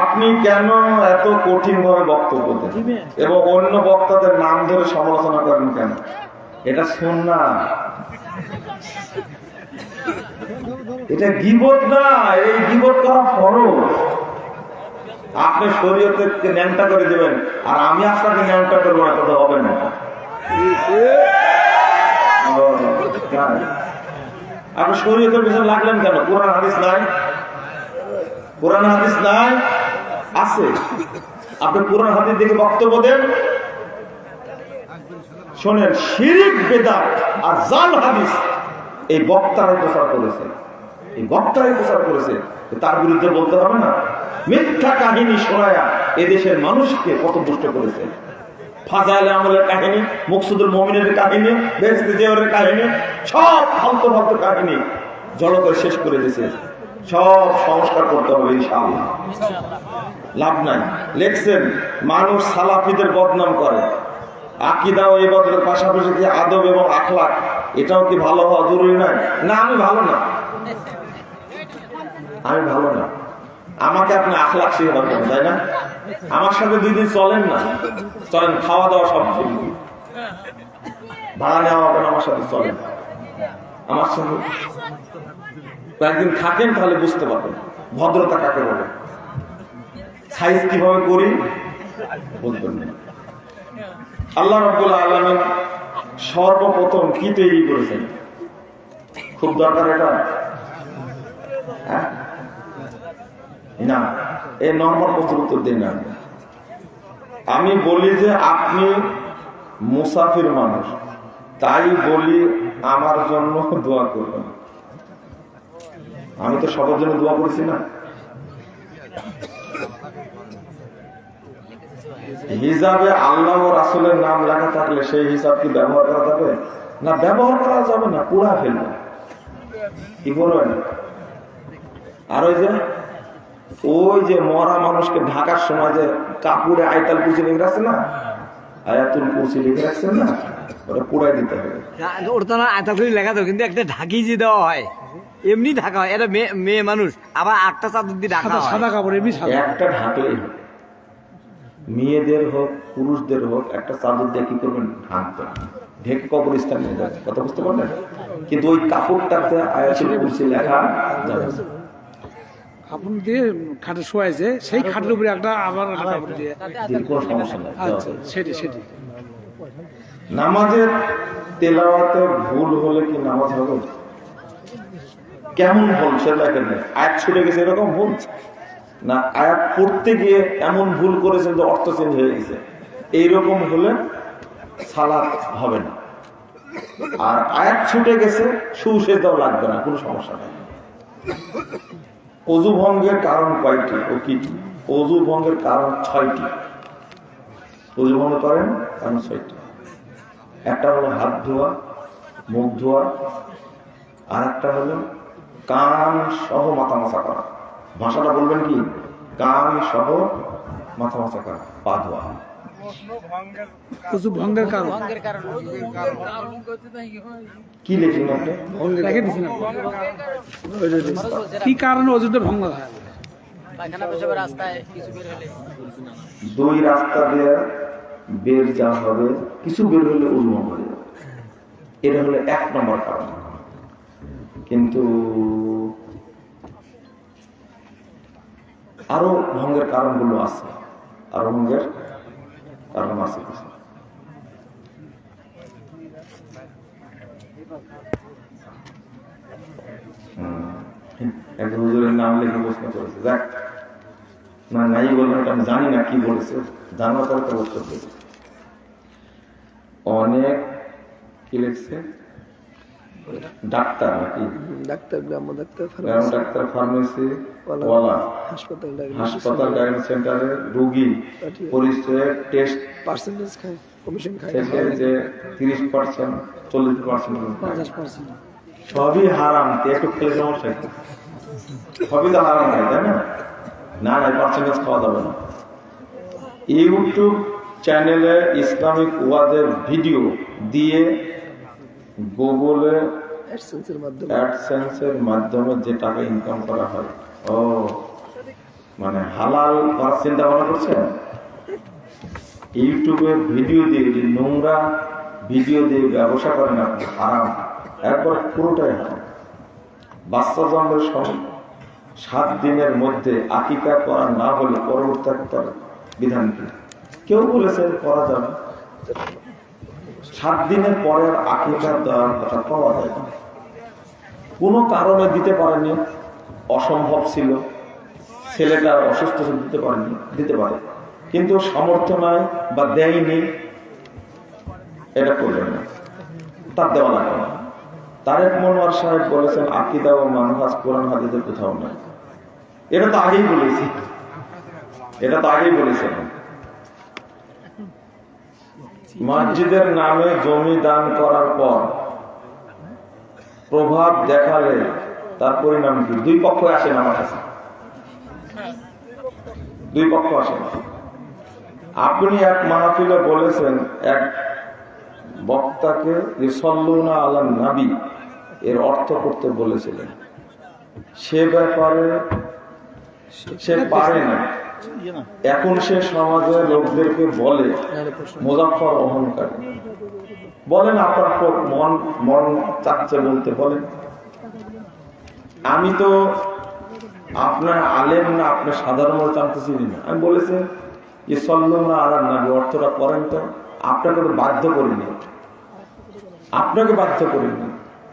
আপনি কেন এত কঠিন ভাবে বক্তব্য দেন এবং অন্য বক্তাদের নাম ধরে সমালোচনা করেন কেন? এটা সুন্নাহ, এটা গীবত না, এই গীবত করা ফরজ। আপনি শরীয়তকে ন্যাংটা করে দেবেন আর আমি আপনাকে ন্যাংটা করবো না, কথা হবে না। আপনি শরীয়তের পিছনে লাগলেন কেন? কোরআন হাদিস নাই? কোরআন হাদিস নাই? আছে। আপনি কোরআন হাদিস দেখে বক্তব্য দেন। শোনেন, শিরিক, বেদাত আর জাল হাদিস এই বক্তারাই প্রচার করেছে, এই বক্তারাই প্রচার করেছে। তার বিরুদ্ধে বলতে হবে না? মিথ্যা কাহিনী শোনায়া এদেশের মানুষকে পথভ্রষ্ট করেছে। ফাজাইলে আমলের কাহিনী, মুকসুদুল মুমিনের কাহিনী, বেহেশতে যাওয়ার কাহিনী, সব ফালতু ফালতু কাহিনী জড়ো করে শেষ করে দিয়েছে। সব সংস্কার করতে হবে ইনশাআল্লাহ, লাভ নাই। লেখছেন, মানুষ সালাফিদের বদনাম করে। আকীদা ও ইবাদতের পাশাপাশি কি আদব এবং আখলাক, এটাও কি ভালো হওয়া জরুরি নয়? না, আমি ভালো না, আমি ভালো না। আমাকে আপনি আখলাক শিখাবেন, তাই না? আমার সাথে 2 দিন চলেন না, চলেন, খাওয়া দাওয়া সব ভাড়া নেওয়া হবে না, আমার সাথে চলেন, আমার সঙ্গে কয়েকদিন থাকেন, তাহলে বুঝতে পারবেন ভদ্রতা কাকে বলে, সাইজ কিভাবে করি বুঝবেন না। আল্লাহ রাব্বুল আলামিন সর্বপ্রথম কি তৈরি করেছেন? খুব দরকার এটা, হ্যাঁ না? এই নরমাল প্রশ্নের উত্তর দিন না। আমি বলি যে আপনি মুসাফির মানুষ, তাই বলি আমার জন্য দোয়া করবেন। আমি তো সবার জন্য দোয়া করছি না। হিসাবে আল্লাহ ও রাসূলের নাম লেখা থাকলে সেই হিসাব কি ব্যবহার করা যাবে? না, ব্যবহার করা যাবে না, পুরা ফেলবে। কি বলবেন? আর ওই যে মরা মানুষকে ঢাকার সময় যে কাপড়ে আয়াতুল কুরসি লিখে রাখছে না, আয়াতুল কুরসি লিখে রাখছেন না, ওটা পুরাই দিতে হবে। ওর তো না আয়াতুল কুরসি লেখা তো, কিন্তু একটা ঢাকি যে দেওয়া হয়, এমনি ঢাকা হয়। এটা মেয়ে মানুষ, আবার 8টা চাদর দিয়ে ঢাকা হয়, সাদা কাপড় এমনি একটা ঢাকলেই হবে। মেয়েদের হোক পুরুষদের হোক, একটা চাদর দিয়ে কি করবেন? ঢাকতে, ঢেকে কবরস্থানে নিয়ে যাবে। কথা বুঝতে পারলেন? কিন্তু ওই কাপড়টাতে আয়াতুল কুরসি লেখা যাবে। কাপড় দিয়ে খাটে শোয়াইছে, সেই খাটের উপরে একটা আবার কাপড় দিয়ে, কোনো সমস্যা নেই। আচ্ছা, সেটি নামাজের তেলাওয়াতে ভুল হলে কি নামাজ হবে? কেমন ভুল সেটা দেখেন, আয়াত ছুটে গেছে এরকম ভুল, না আয়াত পড়তে গিয়ে এমন ভুল করেছেন যে অর্থ চেঞ্জ হয়ে গেছে, এইরকম হলে সালাত হবে না। আর আয়াত ছুটে গেছে, সুসেদাও লাগবে না, কোনো সমস্যা নেই। অজু ভঙ্গের কারণ কয়টি ও কি? অজু ভঙ্গের কারণ 6টি। অজু ভঙ্গ করেন কারণ 6টি। একটা হলো হাত ধোয়া, মুখ ধোয়া, আর একটা হলো কান সহ মাথা মাথা করা। ভাষাটা বলবেন কি? কান সহ মাথা মাথা করা, পা ধোয়া। অজু ভঙ্গের কারণ কি লিখলেন আপনি? কি কারণে অজুটা ভঙ্গ হয়? 2 রাস্তা দিয়ে বের যাওয়া হবে, কিছু বের হলে অজু ভঙ্গ হয়ে যাবে। এটা হলো 1 নম্বর কারণ। কিন্তু আরো ভঙ্গের কারণগুলো আছে, আরো ভঙ্গের কারণ আছে কিছু। একটা হুজুরের নাম লিখে প্রশ্ন করেছে, যাক না নাই বলবেন, আমি জানি না কি বলেছে, জানার পর তো উত্তর দেবে। অনেক কি লিখছে? ডাক্তার নাকি? ডাক্তার, গ্রাম্য ডাক্তার, ডাক্তার, ফার্মেসি ওয়ালা, হাসপাতাল, ডায়াগনস্টিক সেন্টারে রোগী পরিচয় টেস্ট পার্সেন্টেজ খায়, কমিশন খায়, যে 30%, 40%, সবই হারাম। একটু খেলে সমস্যা, সবই তো হারাম খাই, তাই না? না না, পার্সেন্টেজ খাওয়া যাবে না। ইউটিউব চ্যানেলে ইসলামিক ওয়াজের ভিডিও দিয়ে গুগলে অ্যাডসেন্সের মাধ্যমে যে টাকা ইনকাম করা হয়, মানে হালাল করার চিন্তা ভাবনা করছেন? ইউটিউবে ভিডিও দিয়ে, যে নোংরা ভিডিও দিয়ে ব্যবসা করেন আপনি, হারাম, একবার পুরোটাই হারাম। বাচ্চা জন্মের সময় 7 দিনের মধ্যে আকিকা করা না হলে পরবর্তী বিধান কি? কেউ বলেছে করা যাবে, 7 দিনের পরে আকিকা দেওয়ার কথা পাওয়া যায় না। কোনো কারণে দিতে পারেনি, অসম্ভব ছিল, ছেলেটা অসুস্থ ছিল, দিতে পারেনি, দিতে পারে, কিন্তু সামর্থ্য নাই বা দেয়নি, এটা করবেন না, তার দেওয়া লাগবে না। তারেক মনোয়ার সাহেব বলেছেন আকীদা ও মানহাজ কোরআন হাদিসের কোথাও নাই। এটা তো আগেই বলেছি, এটা তো আগেই বলেছেন। মসজিদের নামে জমি দান করার পর প্রভাব দেখালে তার পরিণাম কি? 2 পক্ষ আসেন আমার কাছে, 2 পক্ষ আসেন। আপনি এক মাহফিলে বলেছেন এক বক্তাকে ইসাল্লুনা আলান নবী এর অর্থ করতে বলেছিলেন, সে ব্যাপারে সে পারে না। এখন সে সমাজের লোকদেরকে বলে মুজাফফর অহংকারী। বলেন আপনার মন চাচ্ছে বলতে, বলেন। আমি তো আপনার আলেম না, আপনার সাধারণ জানতে চিনি না। আমি বলেছি যে সাল্লাল্লাহু আলাইহি নবী অর্থটা করেন, তো আপনাকে তো বাধ্য করিনি, আপনাকে বাধ্য করিনি,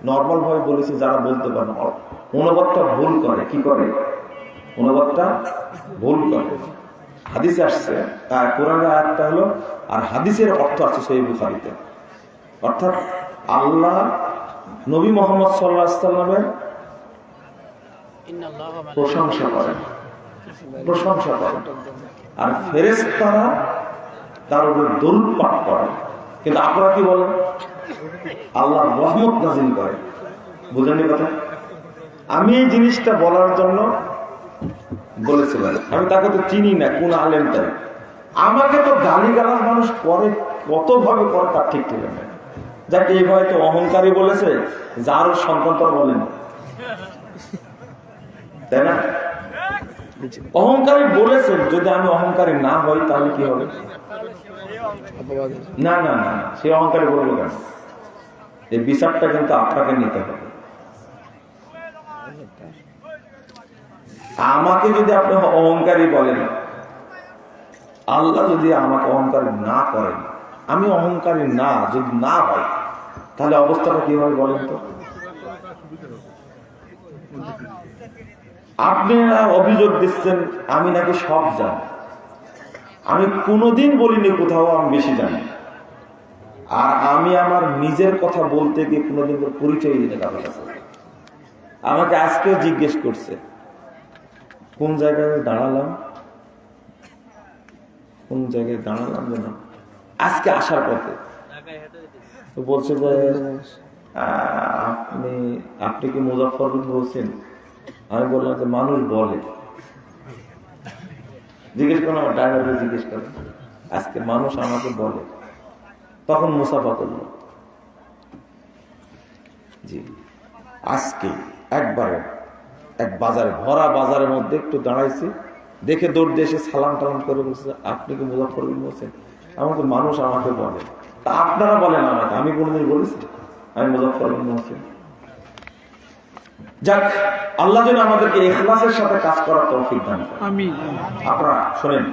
নর্মাল ভাবে বলেছি। যারা বলতে পারে না, অনুবাদটা ভুল করে, কি করে? অনুবাদটা ভুল করে। হাদিসে আসছে, কোরআনের আয়াতটা হলো, আর হাদিসের অর্থ আছে সহিহ বুখারীতে। অর্থাৎ আল্লাহ নবী মুহাম্মদ সাল্লাল্লাহু আলাইহি ওয়াসাল্লামের প্রশংসা করেন, প্রশংসা করেন, আর ফেরেশতারা তার উপর দরুদ পাঠ করে। কিন্তু আপনারা কি বলেন? আল্লাহর রহমত নাযিল করে। বুঝলেন কথা? আমি এই জিনিসটা বলার জন্য বলেছিলাম, আমি তাকে তো চিনি না, কোন আলেম তাই। আমাকে তো গালিগালাজ মানুষ করে, কত ভাবে করে তার ঠিক ঠিক না। যাকে এইভাবে তো অহংকারী বলেছে, যার সন্তান তো বলেন, তাই না? অহংকারী বলেছেন, যদি আমি অহংকারী না হই তাহলে কি হবে? না না না, সে অহংকারী বলবো কেন? এই বিচারটা কিন্তু আপনাকে নিতে হবে। আমাকে যদি আপনি অহংকারী বলেন, আল্লাহ যদি আমাকে অহংকারী না করেন, আমি অহংকারী না যদি না হয়, তাহলে অবস্থাটা কি হবে বলেন তো? আপনারা অভিযোগ দিচ্ছেন আমি নাকি সব জানি। আমি কোনোদিন বলিনি কোথাও আমি বেশি জানি, আর আমি আমার নিজের কথা বলতে গিয়ে কোনোদিন পরিচয় দিতে কারো কাছে। আমাকে আজকেও জিজ্ঞেস করছে কোন জায়গায় দাঁড়ালাম, কোন জায়গায় দাঁড়ালাম যেন আজকে আসার পথে। তো বলছে যে আপনি কি মুজাফফরপুর বলছেন? আমি বললাম যে মানুষ বলে। জিজ্ঞেস করলাম, আমার ড্রাইভারকে জিজ্ঞেস করেন, আজকে মানুষ আমাকে বলে। তখন মুসাফা করল, জি আজকে একবারে এক বাজারে, ভরা বাজারের মধ্যে একটু দাঁড়াইছি, দেখে দৌড় দিয়ে এসে সালাম টালাম করে বলছে আপনি কি মুজাফফরপুর বলছেন? আমার তো মানুষ আমাকে বলে। তা আপনারা বলেন আমাকে, আমি কোনদিন বলেছি আমি মুজাফফরপুর বলছি? যাক, আল্লাহ যেন আমাদেরকে ইখলাসের সাথে কাজ করার তৌফিক দান করেন। আমিন। আপনারা শোনেন,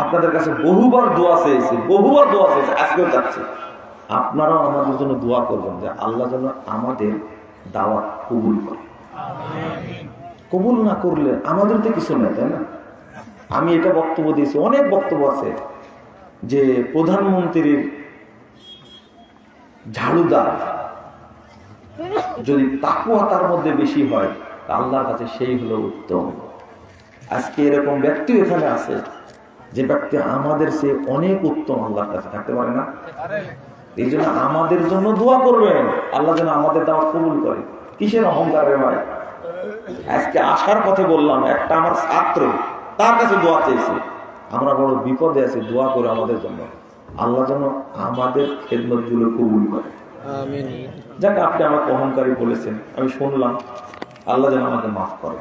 আপনাদের কাছে বহুবার দোয়া চেয়েছি, বহুবার দোয়া চেয়েছি, আজকেও চাচ্ছি আপনারাও আমাদের জন্য দোয়া করবেন যে আল্লাহ যেন আমাদের দাওয়াত কবুল করে। কবুল না করলে আমাদের তো কিছু নেই, তাই না? আমি এটা বক্তব্য দিয়েছি, অনেক বক্তব্য আছে যে প্রধানমন্ত্রীর ঝাড়ুদার যদি তাকওয়া তার মধ্যে বেশি হয়, আল্লাহর কাছে সেই হলো উত্তম। আজকে এরকম ব্যক্তি এখানে আছে যে ব্যক্তি আমাদের সে অনেক উত্তম আল্লাহর কাছে থাকতে পারে না। এই জন্য আমাদের জন্য দোয়া করবেন, আল্লাহ যেন আমাদের দাওয়াত কবুল করে। কিসের অহংকারে ভাই? আজকে আসার পথে বললাম, একটা আমার ছাত্র, তার কাছে দোয়া চেয়েছে, আমরা বড় বিপদে আছি, দোয়া করে আমাদের জন্য, আল্লাহ যেন আমাদের খেদমত গুলো কবুল করে। যাক, আপনি আমাকে অহংকারী বলেছেন, আমি শুনলাম, আল্লাহ যেন আমাকে মাফ করে।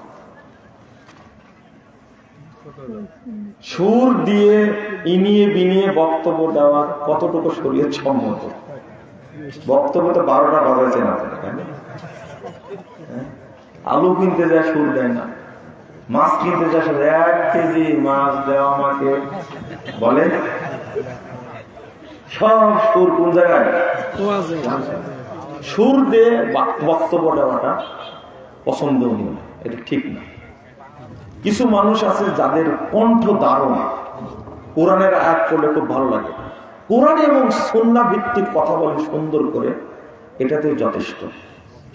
সুর দিয়ে ইনিয়ে বিনিয়ে বক্তব্য দেওয়া কতটুকু শরীয়ত সম্মত? বক্তব্য তো 12টা বাজাইছেন আপনারা, তাই না? আলু কিনতে যায় সুর দেয় না, মাছ কিনতে যায় 1 কেজি মাছ দেওয়া আমাকে বলে, সব সুর কোন জায়গায়? সুর দিয়ে বক্তব্য দেওয়াটা পছন্দনীয়, এটা ঠিক না। কিছু মানুষ আছে যাদের কণ্ঠ দারুণ, কোরআনের আয়াত পড়লে খুব ভালো লাগে, কোরআন এবং সুন্নাহ ভিত্তিক কথা বলে সুন্দর করে, এটাতে যথেষ্ট।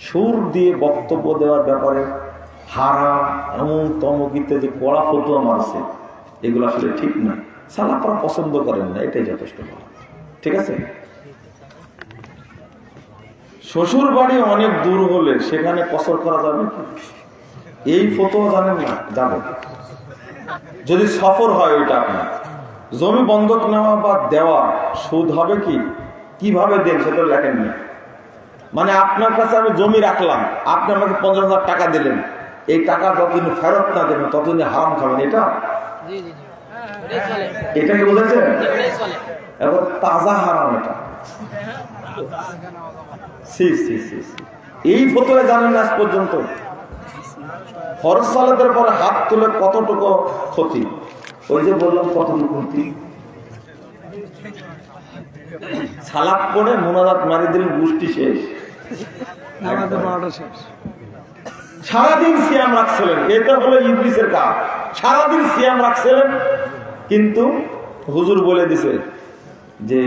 সুর দিয়ে বক্তব্য দেওয়ার ব্যাপারে হারাম এমন তমকিতে যে কড়া ফতোয়া মারছে, এগুলো আসলে ঠিক না, সালাফরা পছন্দ করেন না, এটাই যথেষ্ট। ঠিক আছে? শ্বশুর বাড়ি অনেক দূর হলে সেখানে কসর করা যাবে কি? এই ফতোয়া জানেন না? যাবে যদি সফর হয় ওইটা আপনার। জমি বন্ধক নেওয়া বা দেওয়া সুদ হবে কি? কিভাবে দেন সেটা লেখেননি। মানে আপনার কাছে আমি জমি রাখলাম, আপনি আমাকে 50,000 টাকা দিলেন, এই টাকা যতদিন ফেরত না দেবেন ততদিন হারাম খাবেন, এটা এটা কি বলেছেন? এখন তাজা হারাম এটা। এই ফতোয়া জানেন না আজ পর্যন্ত? ফরজ সালাতের পরে হাত তুলে কতটুকু ক্ষতি? ওই যে বললাম কতটুকু ক্ষতি। সালাত পড়ে মুনাজাত মারি দিলেন, গোষ্ঠী শেষ, সারাদিন সিয়াম রাখছিলেন, এটা হলো ইবলিসের কাজ। সারাদিন সিয়াম রাখছিলেন, কিন্তু হুজুর বলে দিছে যে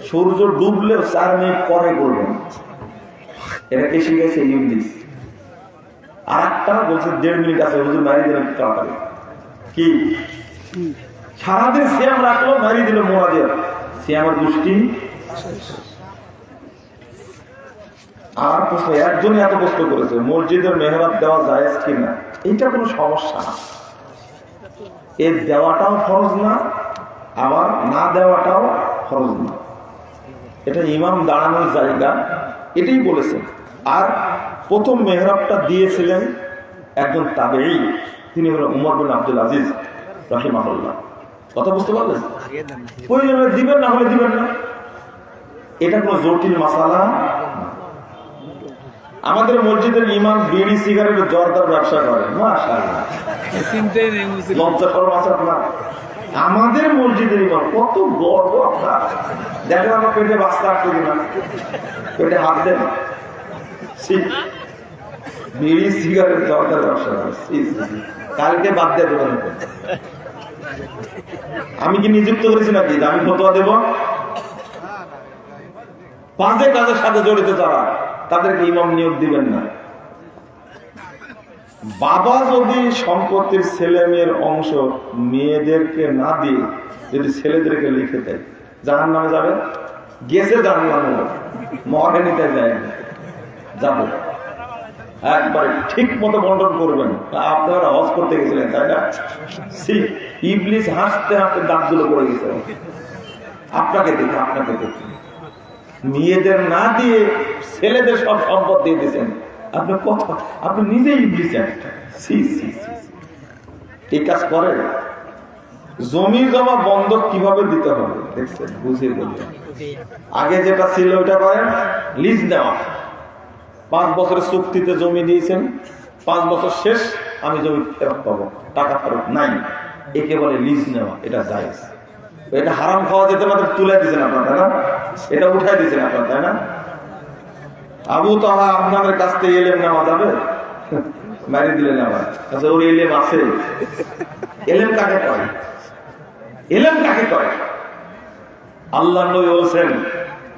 সূর্য ডুবলেও 4 মিনিট পরে করবেন। এটা কে শিখেছে? ইবলিস। আর একটা বলছে 1.5 মিনিট আছে, হুজুর মারি দিলেন তাড়াতাড়ি। কি সারাদিন সিয়াম রাখলো, মারি দিল মুনাজাত, সিয়ামের গোষ্ঠী। আর প্রশ্ন, একজনই এত প্রশ্ন করেছে মসজিদের মেহরাব দেওয়া জায়েজ কিনা, এইটা কোনো সমস্যা না। এর দেওয়াটাও ফরজ না, আবার না দেওয়াটাও ফরজ না। এটা ইমাম দাঁড়ানোর জায়গা, এটাই বলেছেন। আর প্রথম মেহরাবটা দিয়েছিলেন একজন তাবেঈ, তিনি হলেন উমর বিন আব্দুল আজিজ রাহিমাহুল্লাহ। কথা বুঝতে পারলেন? প্রয়োজনে দিবেন, না হলে দিবেন না, এটা কোনো জটিল মাসালা। আমাদের মসজিদের ইমাম বিড়ি সিগারেটের জর্দার ব্যবসা করে, মাশাআল্লাহ, লজ্জা শরম আছে আপনার? আমাদের মসজিদের ইমাম, কত গর্ব আপনার! দেখেন আমার পেটে বাস্তা আসছে কিনা, পেটে হাত দেন। বিড়ি সিগারেট জর্দার ব্যবসা করে, কালকে বাদ দিয়ে দেবেন। আমি কি নিযুক্ত করেছি নাকি আমি ফতোয়া দেব? বাজে কাজের সাথে জড়িত যারা, তাদেরকে ইমাম নিয়োগ দিবেন না। বাবা যদি সম্পত্তির ছেলে মেয়ের অংশ মেয়েদেরকে না দিয়ে যদি ছেলেদেরকে লিখে দেয়, জাহান্নামে যাবে। গেছে জাহান্নামে, মরেনিতে যায় না, যাবে। একবারে ঠিক মতো বন্টন করবেন। আপনারা হজ করতে গেছিলেন, তাই না? ইবলিস হাসতে হাসতে দাঁতগুলো পড়ে গেছে আপনাকে দেখে, আপনাকে দেখে। মেয়েদের না দিয়ে ছেলেদের সব সম্পদ দিয়ে দিয়েছেন। আপনি কথা, আপনি নিজেই ইবলিস। এই কাজ করে। জমি জমা বন্ধক কিভাবে দিতে হবে দেখছেন, বুঝিয়ে বললেন। আগে যেটা ছিল ওইটা করেন, লিজ নেওয়া। 5 বছরের চুক্তিতে জমি দিয়েছেন, 5 বছর শেষ আমি জমি ফেরত পাবো, টাকা ফেরত নাই, একে বলে লিজ নেওয়া। এটা জায়েজ। এটা হারাম খাওয়া যেতে পারে, তুলে দিয়েছেন আপনার, তাই না? এটা উঠাই দিয়েছেন আপনার, তাই না? আবু তাহা আপনাদের কাছ থেকে এলেম নেওয়া যাবে? মারি দিলেন আবার। আচ্ছা, ওর এলেম আছে? এলেম কাকে কয়? এলেম কাকে কয়? আল্লাহ নবী বলেছেন,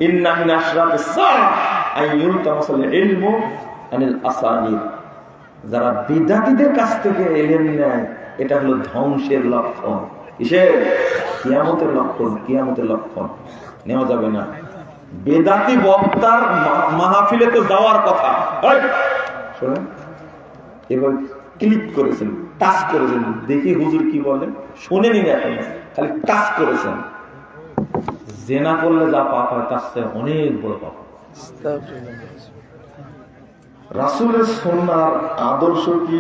ইন্না মিন আশরাতিস সাআহ আইয়ুলতামাসাল ইলমু আনিল আসানিদ। যারা বিদআতীদের কাছ থেকে এলেম নেয়, এটা হলো ধ্বংসের লক্ষণ। কিসের? কিয়ামতের লক্ষণ। কিয়ামতের লক্ষণ নেওয়া যাবে না। বেদাতি বক্তার মাহফিলে তো যাওয়ার কথা। শোনেন, এবার ক্লিক করেছেন, টাচ করেছেন, দেখি হুজুর কি বলেন, শোনেনি না, এখন খালি টাচ করেছেন। জেনা করলে যা পাপ হয় তার চেয়ে অনেক বড় পাপ। রাসূলের সুন্নাহর আদর্শ কি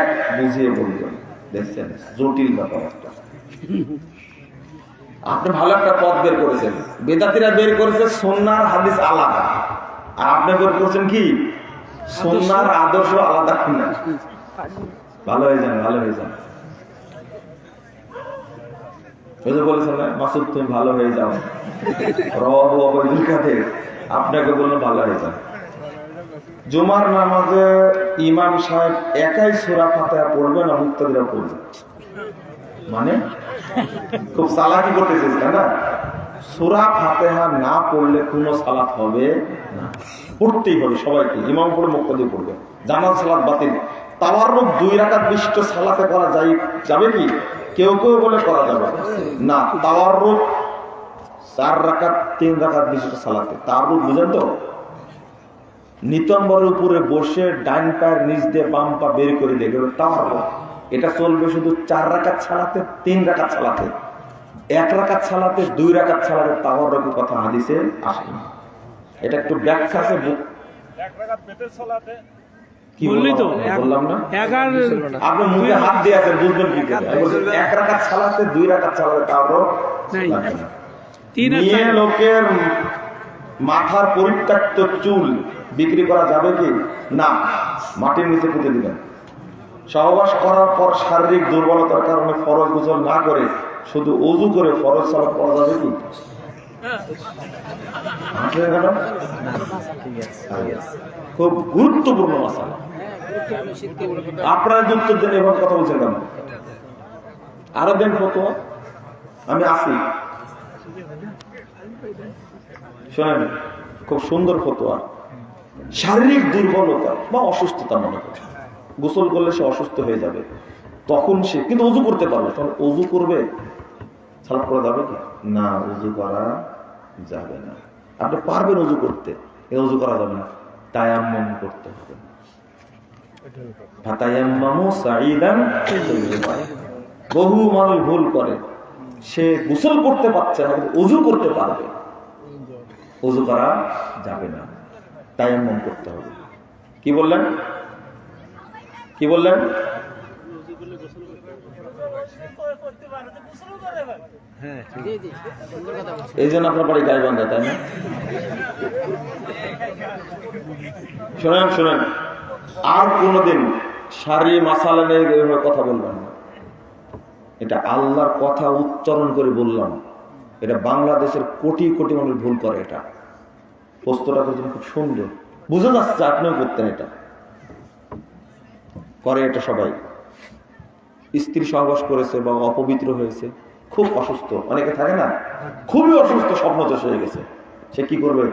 এক বুঝিয়ে বলবেন। দেখছেন জটিল ব্যাপার একটা। আপনি ভালো একটা পথ বের করেছেন, বেদাতিরা বের করেছে সুন্নাহ হাদিস আলাদা, আর আপনি বের করেছেন কি সুন্নাহ আদর্শ আলাদা কিনা। ভালো হয়ে যান, ভালো হয়ে যান। ওই যে বলেছেন না মাসুদ তুমি ভালো হয়ে যাও, রওয়াহু আবুল কাদের, আপনাকে বললো ভালো হয়ে যান। জুমার নামাজে ইমাম সাহেব একাই সূরা ফাতিহা পড়বে না মুক্তাদিরা পড়বে? মানে খুব সালাকি করতেছিস তাই না? সূরা ফাতিহা না পড়লে কোনো সালাত হবে না, পড়তেই হবে সবাইকে। ইমাম পড়ে মুক্তাদি পড়বে, জামাত সালাত বাতিল। তাওয়াররুক 2 রাকাত বিশিষ্ট সালাতে করা যাবে কি? কেউ কেউ বলে করা যাবে না। তাওয়াররুক 4 রাকাত 3 রাকাত বিশিষ্ট সালাতে, তাওয়াররুক বুঝেন তো? নিতম্বরের উপরে বসে ডান পায়ের নিচ দিয়ে বাম পা বের করে দেখবে তাওয়াররুক। এটা চলবে শুধু 4 রাকাত সালাতে, 3 রাকাত সালাতে, 1 রাকাত সালাতে, 2 রাকাত সালাতে তাওয়াররুকের কথা হাদিসে আসে। এটা একটু ব্যাখ্যা আছে। 1 রাকাত বেতের সালাতে কি বললি তো বললাম না? আপনি মুখে হাত দিয়ে আছেন, বুঝবেন কি করে? 1 রাকাত সালাতে, 2 রাকাত সালাতে তাওয়াররুক নাই। লাগে না। 3 আর মেয়ে 4 লোকের মাথার পরিত্যক্ত চুল বিক্রি করা যাবে কি না? মাটির নিচে পুঁতে দিবেন। সহবাস করার পর শারীরিক দুর্বলতার কারণে ফরজ গোসল না করে শুধু ওযু করে ফরজ সালাত পড়া যাবে কি? খুব গুরুত্বপূর্ণ মাসালা। আপনারা যুক্ত দেন, এভাবে কথা বলছেন কেন? আরো দেন ফতোয়া, আমি আসি। শোনেন, খুব সুন্দর ফতোয়া। শারীরিক দুর্বলতা বা অসুস্থতা মনে করে গোসল করলে সে অসুস্থ হয়ে যাবে, তখন সে কিন্তু ওযু করতে পারবে, তখন ওযু করবে, সালাত করা যাবে কি না? ওযু করা যাবে না। আপনি পারবেন ওযু করতে, এই ওযু করা যাবে না, তায়াম্মুম করতে হবে। ফাতায়াম্মামু সাঈদান তাইয়্যিবা। বহু মানুষ ভুল করে, সে গোসল করতে পারছে না কিন্তু ওযু করতে পারবে, ওযু করা যাবে না, তায়াম্মুম করতে হবে। কি বললেন? কি বললেন? এই জন্য আপনার বাড়ি গাইবান্ধা, তাই না? শোনেন শোনেন, আর কোনদিন সারি মাসালা নিয়ে এভাবে কথা বলবেন না। এটা আল্লাহর কথা উচ্চারণ করে বললাম, এটা বাংলাদেশের কোটি কোটি মানুষ ভুল করে। এটা প্রশ্নটা করছেন খুব সুন্দর, বুঝে যাচ্ছে আপনিও করতেন, এটা করে। এটা সবাই স্ত্রী সহবাস করেছে বা অপবিত্র হয়েছে, খুব অসুস্থ, অনেকে থাকে না খুবই অসুস্থ, স্বপ্নদোষ হয়ে গেছে, সে কি করবে?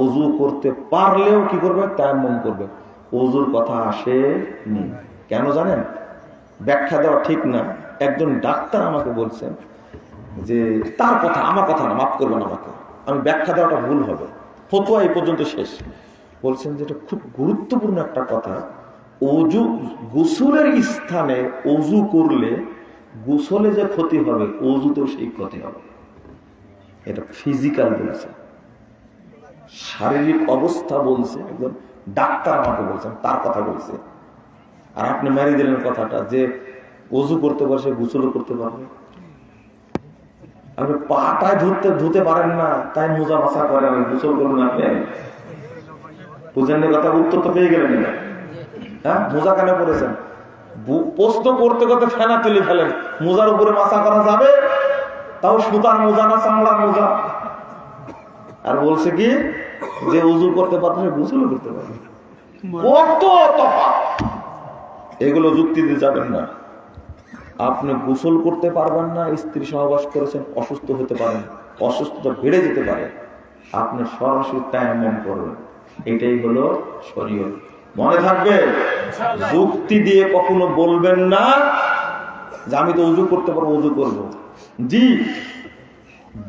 ওযু করতে পারলেও কি করবে? তায়াম্মুম করবে। ওযুর কথা আসেনি। কেন জানেন? ব্যাখ্যা দেওয়া ঠিক না। একজন ডাক্তার আমাকে বলছেন যে, তার কথা, আমার কথা না, মাফ করবেন আমাকে, আমি ব্যাখ্যা দেওয়াটা ভুল হবে, ফতোয়া এই পর্যন্ত শেষ। বলছেন যে এটা খুব গুরুত্বপূর্ণ একটা কথা, ওযু গোসলের স্থানে ওযু করলে গোসলে যে ক্ষতি হবে ওযুতেও সেই ক্ষতি হবে। এটা ফিজিক্যাল বলছে, শারীরিক অবস্থা বলছে, একজন ডাক্তার আমাকে বলছেন, তার কথা বলছে। আর আপনি মেরে দিলেন কথাটা যে ওযু করতে পারছে গোসলও করতে পারবে। আপনি পাটায় ধুতে পারেন না, তাই মোজা মাসা করেন, গোসল করুন আপনি। বুঝেন না কথা? উত্তর তো পেয়ে গেলেন না। হ্যাঁ, মোজা কেন পড়েছেন? প্রশ্ন করতে করতে ফেনা তুলে ফেলেন। মোজার উপরে মাসা করা যাবে, তাও সুতার মোজা না চামড়ার মোজা। আর বলছে কি যে ওযু করতে পারবে গোসলও করতে পারবে। কত তফাৎ! এগুলো যুক্তি দিয়ে যাবেন না। আপনি গোসল করতে পারবেন না, স্ত্রী সহবাস করেছেন, অসুস্থ হতে পারেন, অসুস্থতা বেড়ে যেতে পারে, আপনি সরাসরি তায়াম্মুম করবেন। এটাই হলো শরীয়ত। মনে থাকবে, যুক্তি দিয়ে কখনো বলবেন না যে আমি তো ওযু করতে পারবো, ওযু করবো। জি,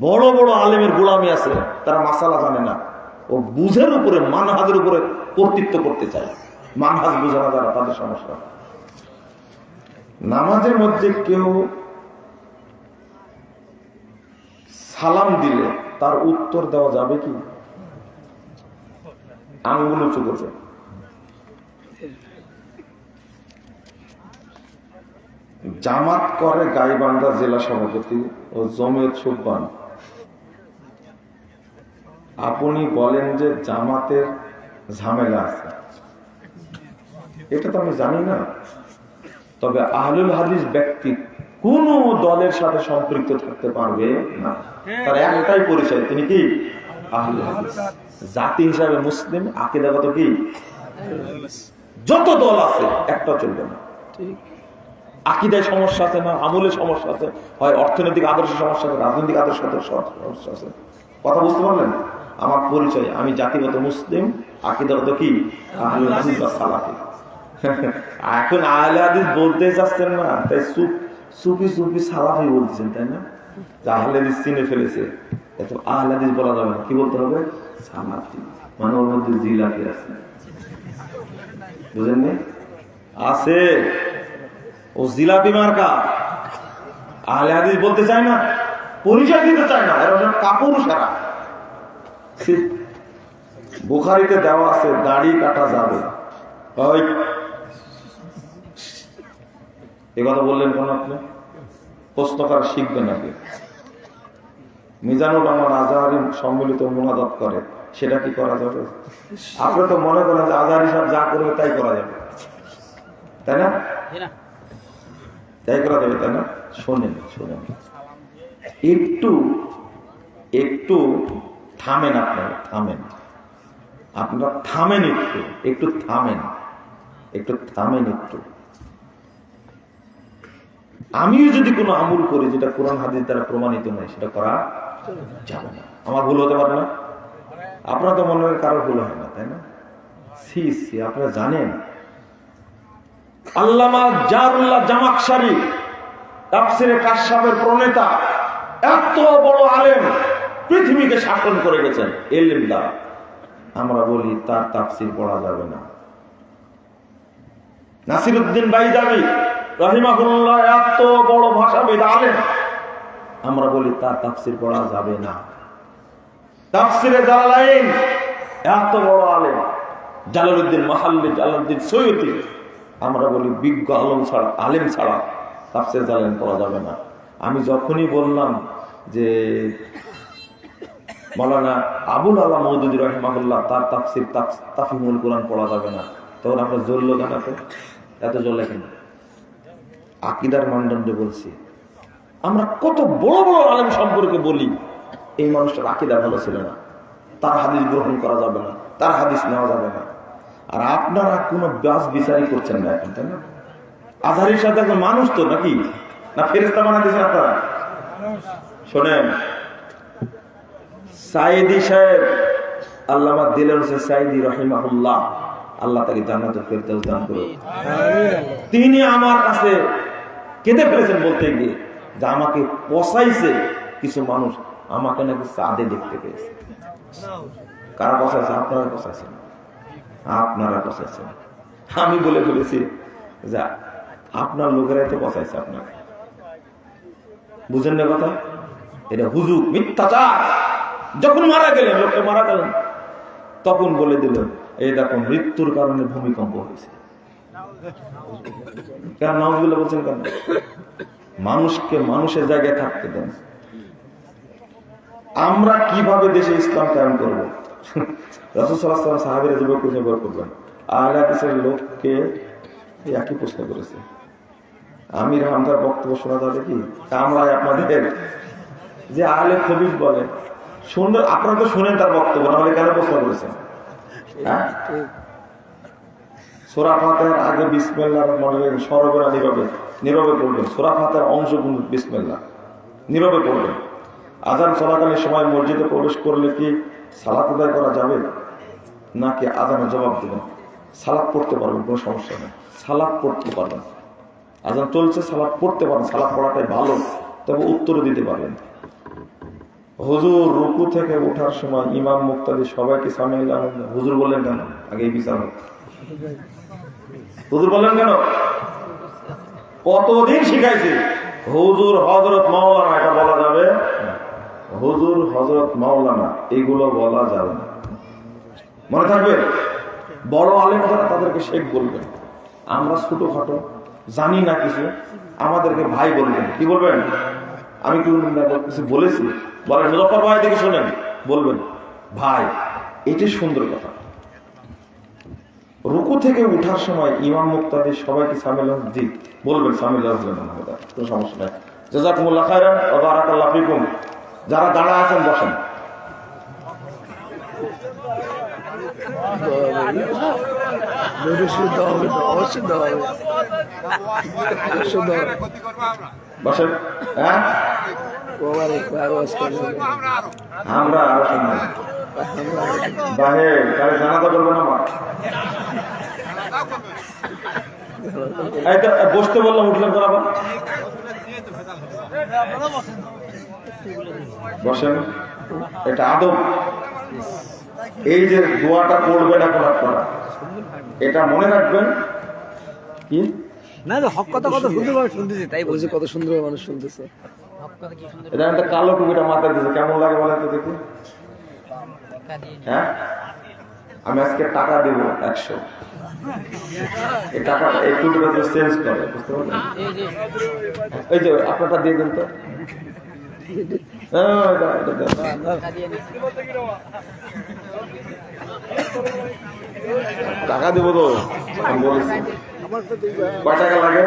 বড় বড় আলেমের গোলামি আছে, তারা মাসালা জানে না, ও বুঝের উপরে, মানহাজের উপরে কর্তৃত্ব করতে চায়। মানহাজ বুঝে না যারা, তাদের সমস্যা। নামাজের মধ্যে কেউ সালাম দিলে তার উত্তর দেওয়া যাবে কি? আঙ্গুল উঁচু করবে। জামাত করে গাইবান্ধা জেলা সভাপতি ও জমিয়ত সুবহান। আপনি বলেন যে জামাতের ঝামেলা আছে, এটা তো আমি জানি না। তবে আহলুল হাদিস ব্যক্তি কোন দলের সাথে সম্পৃক্ত থাকতে পারবে না, তার একটাই পরিচয়, তিনি কি আহলুল হাদিস। জাতি হিসাবে মুসলিম, আকীদাগত কি যত দল আছে একটা চলবে না। আকীদায় সমস্যা আছে না, আমলে সমস্যা আছে, হয় অর্থনৈতিক আদর্শ সমস্যা আছে, রাজনৈতিক আদর্শ সমস্যা আছে। কথা বুঝতে পারলেন? আমার পরিচয়, আমি জাতিগত মুসলিম, আকীদাগত কি আহলুল হাদিস বা সালাফি। এখন আহলে হাদিস বলতে চাচ্ছেন না, তাই সুফি সুফি সালাফি বলছেন, তাই না? আহলে হাদিস চিনে ফেলেছে, এত আহলে হাদিস বলা যাবে না, কি বলতে হবে? সালাফি। মানে ওর মধ্যে জিলাপি আছে, বুঝেননি? আছে, ও জিলাপি মার্কা। আহলে হাদিস বলতে চায় না, পরিচয় দিতে চায় না, এরা কাপুরুষ। এরা বুখারীতে দেওয়া আছে দাড়ি কাটা যাবে। এ কথা বললেন কেন আপনি? প্রশ্ন করা শিখবেন নাকি? মিজানুর রহমান আজহারী সম্মিলিত মুনাজাত করে, সেটা কি করা যাবে? আপনি তো মনে করেন যে আজহারী সাহেব যা করবে তাই করা যাবে, তাই না? তাই করা যাবে, তাই না? শোনেন শোনেন, একটু থামেন, আপনারা থামেন, আপনারা থামেন, একটু থামেন, একটু থামেন একটু। আমিও যদি কোনো আমল করি যেটা কোরআন হাদিস দ্বারা প্রমাণিত নয়, সেটা করা যাবে না। আমার ভুল হতে পারে না? আপনারা তো মনে হয় কারো ভুল হয় না, তাই না? আপনারা জানেন আল্লামা জারুল্লাহ জামাখশারী তাফসিরে কাশফের প্রণেতা, এত বড় আলেম, পৃথিবীকে শাসন করে গেছেন ইলম দ্বারা। আমরা বলি তার তাফসির পড়া যাবে না। নাসিরউদ্দিন বাইজাবি রাহিমাহুল্লাহ এত বড় ভাষাবিদ আলেম, আমরা বলি তার তাফসির পড়া যাবে না। তাফসিরে জালালাইন এত বড় আলেম জালালউদ্দিন মাহাল্লি, জালালউদ্দিন সৈয়দী, আমরা বলি বিজ্ঞ আলেম ছাড়া তাফসির জালালাইন পড়া যাবে না। আমি যখনই বললাম যে মাওলানা আবুল আলা মওদুদী রাহিমাহুল্লাহ তার তাফসির তাফহিমুল কোরআন পড়া যাবে না, তখন আপনার জ্বললো কেন? এত জ্বলে কেন? আকীদার মানদণ্ডে বলছি। আমরা কত বড় বড় আলেম সম্পর্কে বলি, এই মানুষটার আকীদা ভালো ছিল না, তার হাদিস গ্রহণ করা যাবে না, তার হাদিস নেওয়া যাবে না। আর আপনারা কোনো বাস বিচারই করছেন না এখন, তাই না? আজহারীর সাথে একজন মানুষ তো নাকি, না ফেরেশতা বানাতেছেন আপনারা? শোনেন, সাইদি সাহেব আল্লামা দিলওয়ার হোসেন সাইদি রাহিমাহুল্লাহ, আল্লাহ তাকে জান্নাতুল ফেরদাউস দান করুন। তিনি আমার কাছে কেঁদে ফেলেছেন বলতে গিয়ে যে আমাকে পচাইছে কিছু মানুষ, আমাকে নাকি চাঁদে দেখতে পেয়েছে। কারা পচাইছে? আপনারা পচাইছেন, আপনারা পচাইছেন। আমি বলে ফেলেছি যে আপনার লোকেরাই তো পচাইছে আপনাকে। বুঝেন না কথা? এটা হুজুগ, মিথ্যাচার। যখন মারা গেলেন, লোকে মারা গেলেন, তখন বলে দিল এই দেখো মৃত্যুর কারণে ভূমিকম্প হয়েছে। কেন নাউজুবিল্লাহ বলছেন কেন? মানুষকে মানুষের জায়গায় থাকতে দেন। আমরা কিভাবে দেশে ইসলাম কায়েম করবো? রাসূল সাল্লাল্লাহু আলাইহি ওয়াসাল্লাম সাহাবীরা যুবক বের করবেন, আহলে হাদিসের লোককে একই প্রশ্ন করেছে, আমির হামজার বক্তব্য শোনা যাবে কি? কামরায় আপনাদের যে আহলে খবিস বলে শুনলে, আপনারা তো শুনেন তার বক্তব্য, নাহলে কেন প্রশ্ন করেছেন? হ্যাঁ, সূরা ফাতিহার আগে বিসমিল্লাহ মনে রাখবেন, সরবরা নীরবে পড়বেন। সূরা ফাতিহার অংশ বিসমিল্লাহ নীরবে পড়বেন। আযান চলাকালীন সময় মসজিদে প্রবেশ করলে কি সালাত আদায় করা যাবে, নাকি আযানের জবাব দেবেন? সালাত পড়তে পারবেন, কোনো সমস্যা নেই, সালাত পড়তে পারবেন। আযান চলছে, সালাত পড়তে পারেন, সালাত পড়াটাই ভালো, তবে উত্তর দিতে পারবেন। হুজুর রুকু থেকে ওঠার সময় ইমাম মুক্তাদি সবাইকে সামনে হুজুর বললেন কেন? আগে বিচার হোক। হুজুর বললেন কেন? কতদিন শিখাইছি হুজুর হযরত মাওলানা, এটা বলা যাবে? হুজুর হযরত মাওলানা এগুলো বলা যাবে না, মনে থাকবে। বড় আলেম যারা তাদেরকে শেখ বলবেন। আমরা ছোটখাটো জানি না কিছু, আমাদেরকে ভাই বলবেন। কি বলবেন? আমি কি কিছু বলেছি? বলেন মুজফফর ভাই থেকে শোনেন, বলবেন ভাই। এটি সুন্দর কথা। রুকু থেকে উঠার সময় ইমাম মুক্তাদি সবাইকে সামিল জি বলবেন, সামিল কোনো সমস্যা নাই। জাযাকুমুল্লাহ খায়রান ওয়া বারাকাল্লাহু ফিকুম। যারা দাঁড়া আছেন বসেন। বসেন। হ্যাঁ আমরা আরো শুনবো। বাহে তাহলে জানাজা করবো না মা? এই তো বসতে বললাম, উঠলেন তো আবার। বসেন, এটা আদব। এই যে দোয়াটা করবেন এখন আপনারা, এটা মনে রাখবেন। কি না হক কথা কত সুন্দরভাবে শুনতেছি, তাই বলছি কত সুন্দর মানুষ শুনতেছে। এটা একটা কালো টুপিটা মাথায় দিয়েছে, কেমন লাগে বলেন তো দেখি। হ্যাঁ আমি আজকে টাকা দিব 100। এই টাকাটা এই টুপিটা তো চেঞ্জ করে, বুঝতে পারলেন? এই যে আপনারটা দিয়ে দেন তো। টাকা দেবো তো আমি বলেছি। কয় টাকা লাগে?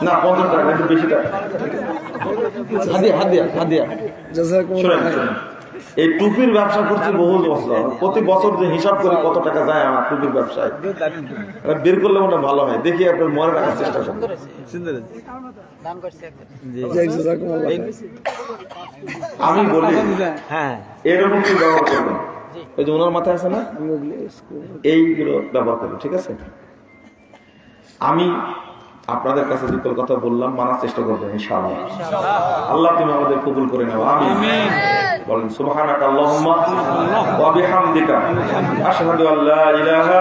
না 50 টাকা, একটু বেশি টাকা। হাত দিয়া। শোনেন, এই টুপির ব্যবসা করছি বহু বছর। প্রতি বছর যে হিসাব করে কত টাকা যায় আমার টুপির ব্যবসায়, বের করলে মনে ভালো হয়। দেখি আপনার মনে রাখার চেষ্টা করুন। আমি বলি হ্যাঁ এরকম কি ব্যবহার করবেন? ওই যে ওনার মাথায় আছে না, এইগুলো ব্যবহার করবেন, ঠিক আছে? আমি আপনাদের কাছে যে কথা বললাম মানার চেষ্টা করবেন ইনশাআল্লাহ। আল্লাহ তুমি আমাদের কবুল করে নাও, আমিন। বলেন সুবহানাকা আল্লাহুম্মা ওয়া বিহামদিকা আশহাদু আল্লা ইলাহা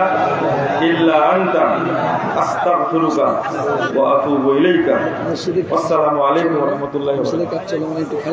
ইল্লা আনতা আস্তাগফিরুকা ওয়া আতুবু ইলাইকা। আসসালামু আলাইকুম ওয়া রাহমাতুল্লাহি ওয়া বারাকাতুহু।